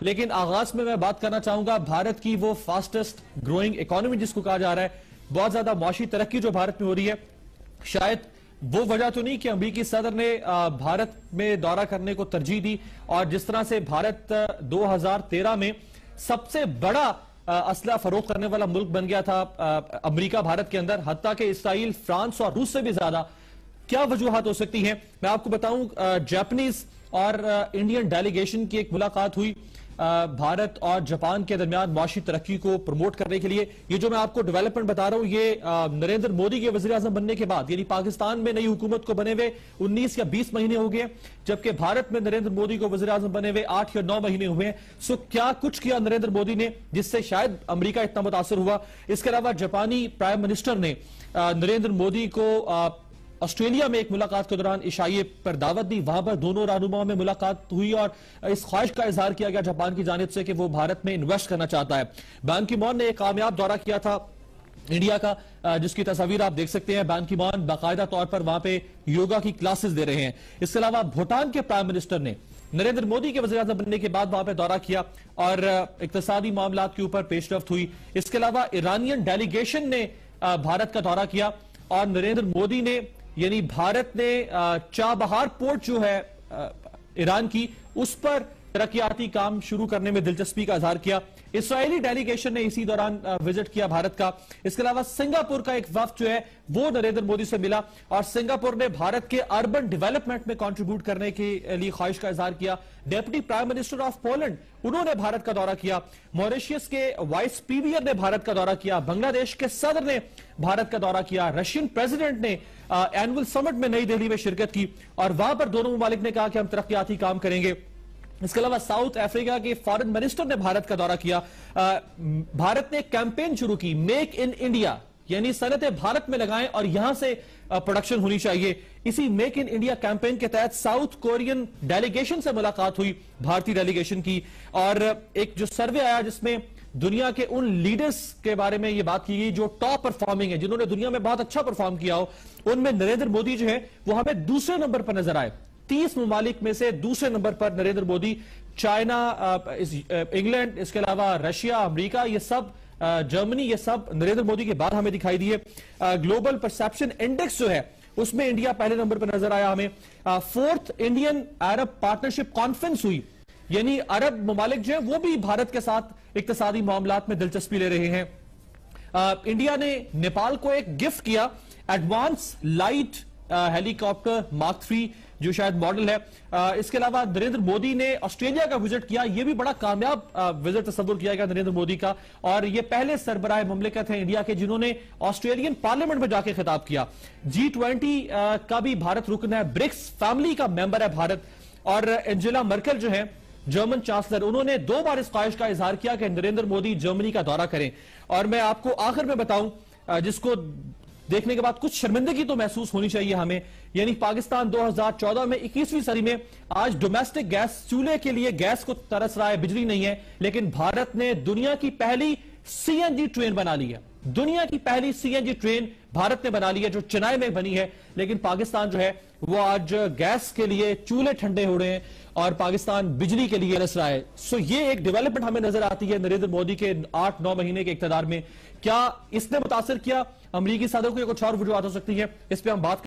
लेकिन आगाज में मैं बात करना चाहूंगा भारत की वो फास्टेस्ट ग्रोइंग इकोनॉमी जिसको कहा जा रहा है, बहुत ज्यादा मुआशी तरक्की जो भारत में हो रही है। शायद वो वजह तो नहीं कि अमेरिकी सदर ने भारत में दौरा करने को तरजीह दी, और जिस तरह से भारत 2013 में सबसे बड़ा असला फरोख्त करने वाला मुल्क बन गया था अमेरिका भारत के अंदर, हत्ता कि इसराइल, फ्रांस और रूस से भी ज्यादा। क्या वजूहात हो सकती हैं? मैं आपको बताऊं, जापानीज और इंडियन डेलीगेशन की एक मुलाकात हुई भारत और जापान के दरमियान मुआशी तरक्की को प्रमोट करने के लिए। ये जो मैं आपको डेवलपमेंट बता रहा हूं, ये नरेंद्र मोदी के वजीर आजम बनने के बाद, यानी पाकिस्तान में नई हुकूमत को बने हुए 19 या 20 महीने हो गए, जबकि भारत में नरेंद्र मोदी को वजीर आजम बने हुए 8 या 9 महीने हुए हैं। सो क्या कुछ किया नरेंद्र मोदी ने जिससे शायद अमेरिका इतना मुतासर हुआ? इसके अलावा जापानी प्राइम मिनिस्टर ने नरेंद्र मोदी को ऑस्ट्रेलिया में एक मुलाकात के दौरान इशाइये पर दावत दी। वहां पर दोनों रहनुमाओं में मुलाकात हुई और इस ख्वाहिश का इजहार किया गया जापान की जानिब से कि वो भारत में इन्वेस्ट करना चाहता है। बान की मून ने एक कामयाब दौरा किया था इंडिया का, जिसकी तस्वीर आप देख सकते हैं। बान की मून बाकायदा तौर पर वहां पे योगा की क्लासेस दे रहे हैं। इसके अलावा भूटान के प्राइम मिनिस्टर ने नरेंद्र मोदी के वज़ीर आज़म बनने के बाद वहां पर दौरा किया और इक्तिसादी मामलात के ऊपर पेशरफ्त हुई। इसके अलावा ईरानियन डेलीगेशन ने भारत का दौरा किया और नरेंद्र मोदी ने, यानी भारत ने चाबहार पोर्ट जो है ईरान की, उस पर तरक्याती काम शुरू करने में दिलचस्पी का इजहार किया। इस्राएली डेलीगेशन ने इसी दौरान विजिट किया भारत का। इसके अलावा सिंगापुर का एक वफ्द जो है वो नरेंद्र मोदी से मिला और सिंगापुर ने भारत के अर्बन डेवलपमेंट में कंट्रीब्यूट करने के लिए ख्वाहिश का इजहार किया। Deputy prime minister of Poland, उन्होंने भारत का दौरा किया। मॉरिशस के वाइस प्रीमियर ने भारत का दौरा किया। बांग्लादेश के सदर ने भारत का दौरा किया। रशियन प्रेसिडेंट ने एनुअल समिट में नई दिल्ली में शिरकत की और वहां पर दोनों ममालिक ने कहा कि हम तरक्याती काम करेंगे। इसके अलावा साउथ अफ्रीका के फॉरेन मिनिस्टर ने भारत का दौरा किया। भारत ने कैंपेन शुरू की, मेक इन इंडिया, यानी सनतें भारत में लगाएं और यहां से प्रोडक्शन होनी चाहिए। इसी मेक इन इंडिया कैंपेन के तहत साउथ कोरियन डेलीगेशन से मुलाकात हुई भारतीय डेलीगेशन की, और एक जो सर्वे आया जिसमें दुनिया के उन लीडर्स के बारे में यह बात की गई जो टॉप परफॉर्मिंग है, जिन्होंने दुनिया में बहुत अच्छा परफॉर्म किया हो, उनमें नरेंद्र मोदी जो है वो हमें दूसरे नंबर पर नजर आए। 30 ममालिक में से दूसरे नंबर पर नरेंद्र मोदी। चाइना, इंग्लैंड, इसके अलावा रशिया, अमेरिका, ये सब, जर्मनी, ये सब नरेंद्र मोदी के बाद हमें दिखाई दिए। ग्लोबल परसेप्शन इंडेक्स जो है उसमें इंडिया पहले नंबर पर नजर आया हमें। 4th इंडियन अरब पार्टनरशिप कॉन्फ्रेंस हुई, यानी अरब ममालिक जो है वो भी भारत के साथ इक्तिसादी मामलात में दिलचस्पी ले रहे हैं। इंडिया ने नेपाल को एक गिफ्ट किया, एडवांस लाइट हेलीकॉप्टर मार्क 3 जो शायद मॉडल है। इसके अलावा नरेंद्र मोदी ने ऑस्ट्रेलिया का विजिट किया। यह भी बड़ा कामयाब विजिट तस्वुर किया गया नरेंद्र मोदी का, और यह पहले सरबराह मुमलिकत है इंडिया के जिन्होंने ऑस्ट्रेलियन पार्लियामेंट में जाके खिताब किया। G20 का भी भारत रुकन है, ब्रिक्स फैमिली का मेंबर है भारत। और एंजेला मर्केल जो है जर्मन चांसलर, उन्होंने 2 बार इस ख्वाहिश का इजहार किया कि नरेंद्र मोदी जर्मनी का दौरा करें। और मैं आपको आखिर में बताऊं, जिसको देखने के बाद कुछ शर्मिंदगी तो महसूस होनी चाहिए हमें, यानी पाकिस्तान 2014 में 21वीं सदी में आज डोमेस्टिक गैस चूल्हे के लिए गैस को तरस रहा है, बिजली नहीं है, लेकिन भारत ने दुनिया की पहली सीएनजी ट्रेन बना ली है। दुनिया की पहली सीएनजी ट्रेन भारत ने बना ली है जो चेन्नई में बनी है। लेकिन पाकिस्तान जो है वो आज गैस के लिए चूल्हे ठंडे हो रहे हैं और पाकिस्तान बिजली के लिए तरस रहा है। सो ये एक डेवलपमेंट हमें नजर आती है नरेंद्र मोदी के 8-9 महीने के इक़्तिदार में। क्या इसने मुतासिर किया अमरीकी सदर को? कुछ और वजूहात हो सकती है, इस पर हम बात